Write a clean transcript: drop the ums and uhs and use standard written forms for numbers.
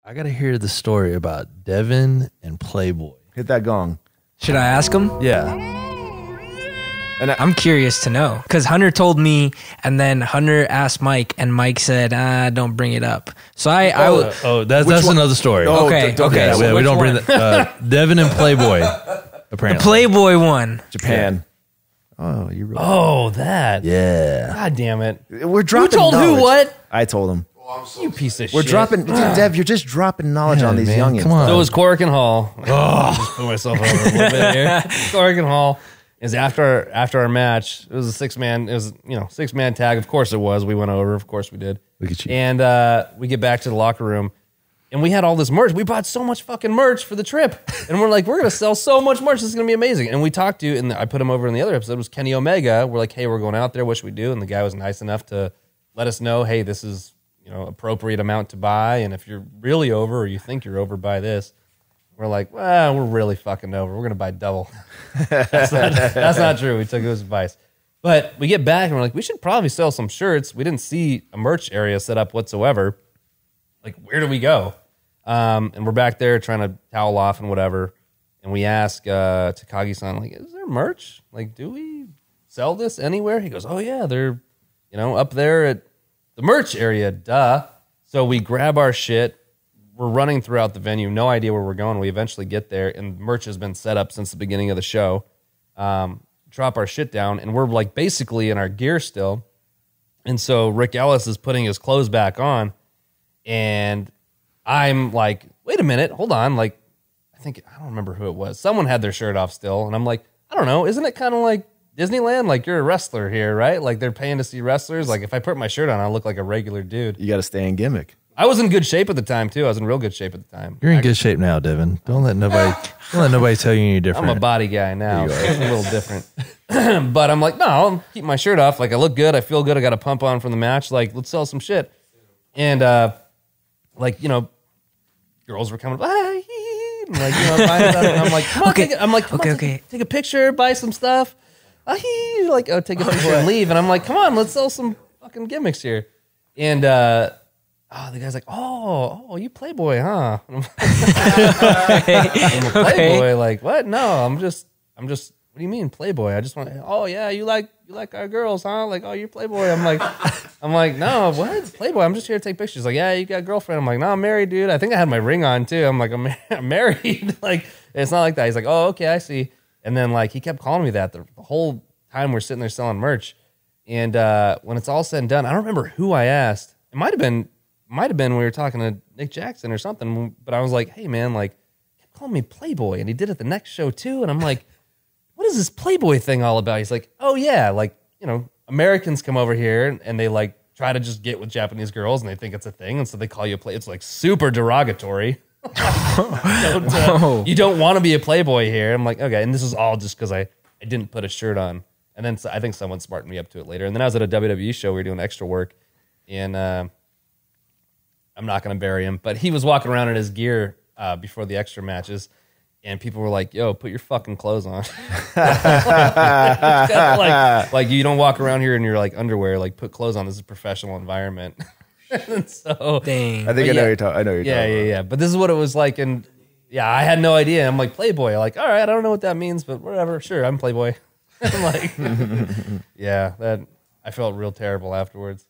I gotta hear the story about Devin and Playboy. Hit that gong. Should I ask him? Yeah. And I'm curious to know because Hunter told me, and then Hunter asked Mike, and Mike said, "Don't bring it up." So That's another story. Oh, Okay, okay. Yeah, we don't bring that. Devin and Playboy. Apparently, Playboy one. Japan. Oh, you really? Oh, that. Yeah. God damn it. We're dropping. told who knowledge. what? I told him. You piece of We're shit. dropping. Dev, you're just dropping knowledge on these man, youngins. come on. So it was Corrigan Hall. Oh, just put myself over a little bit here. Corrigan Hall is after our match. It was a 6-man. It was 6-man tag. Of course it was. We went over. Of course we did. Look at you. And we get back to the locker room, and we had all this merch. We bought so much fucking merch for the trip, and we're like, we're gonna sell so much merch. This is gonna be amazing. And we talked to, and I put him over in the other episode. Was Kenny Omega. We're like, hey, we're going out there. What should we do? And the guy was nice enough to let us know, hey, this is appropriate amount to buy, and if you're really over or you think you're over, buy this. We're like, well, we're really fucking over. We're gonna buy double. That's not true. We took his advice, but we get back and we're like, we should probably sell some shirts. We didn't see a merch area set up whatsoever. Like, where do we go? And we're back there trying to towel off and whatever. And we ask Takagi-san, like, is there merch? Like, do we sell this anywhere? He goes, oh yeah, they're up there at the merch area, duh. So we grab our shit. We're running throughout the venue, no idea where we're going. We eventually get there, and merch has been set up since the beginning of the show. Drop our shit down, and we're like basically in our gear still. And so Rick Ellis is putting his clothes back on, and I'm like, wait a minute, hold on. Like, I don't remember who it was. Someone had their shirt off still, and I'm like, I don't know, isn't it kind of like Disneyland? Like, you're a wrestler here, right? Like, they're paying to see wrestlers. Like, if I put my shirt on, I look like a regular dude. You got to stay in gimmick. I was in good shape at the time, too. I was in real good shape at the time. You're in good shape now, Devin. Don't let nobody tell you any different. I'm a body guy now. So it's a little different. But I'm like, no, I'll keep my shirt off. Like, I look good. I feel good. I got a pump on from the match. Like, let's sell some shit. And, girls were coming, buying stuff. And I'm like, come on, take a picture, buy some stuff. Take a picture and leave. And I'm like, come on, let's sell some fucking gimmicks here. And the guy's like, oh, you Playboy, huh? I'm a Playboy. Like, what? No, I'm just. What do you mean Playboy? I just want. Oh yeah, you like our girls, huh? Like, oh, you're Playboy. I'm like, no, what? Playboy. I'm just here to take pictures. Like, yeah, you got a girlfriend. I'm like, no, I'm married, dude. I think I had my ring on too. I'm like, I'm married. Like, it's not like that. He's like, oh, okay, I see. And then like he kept calling me that the whole time we're sitting there selling merch. And when it's all said and done, I don't remember who I asked. It might have been when we were talking to Nick Jackson or something. But I was like, hey man, like, he kept calling me Playboy, and he did it the next show too. And I'm like, what is this Playboy thing all about? He's like, oh yeah, like, Americans come over here and they like try to just get with Japanese girls and they think it's a thing, and so they call you a play. It's like super derogatory. You don't want to be a Playboy here. I'm like, okay, and this is all just because I didn't put a shirt on. And then I think someone smartened me up to it later. And then I was at a WWE show. We were doing extra work, and I'm not going to bury him, but he was walking around in his gear before the extra matches. And people were like, yo, put your fucking clothes on. like you don't walk around here in your like underwear. Like, put clothes on. This is a professional environment. And so, Dang. I think I know you're talking. I know you're talking. Yeah. But this is what it was like. And yeah, I had no idea. I'm like, Playboy. Like, all right, I don't know what that means, but whatever. Sure, I'm Playboy. I'm like, yeah, that I felt real terrible afterwards.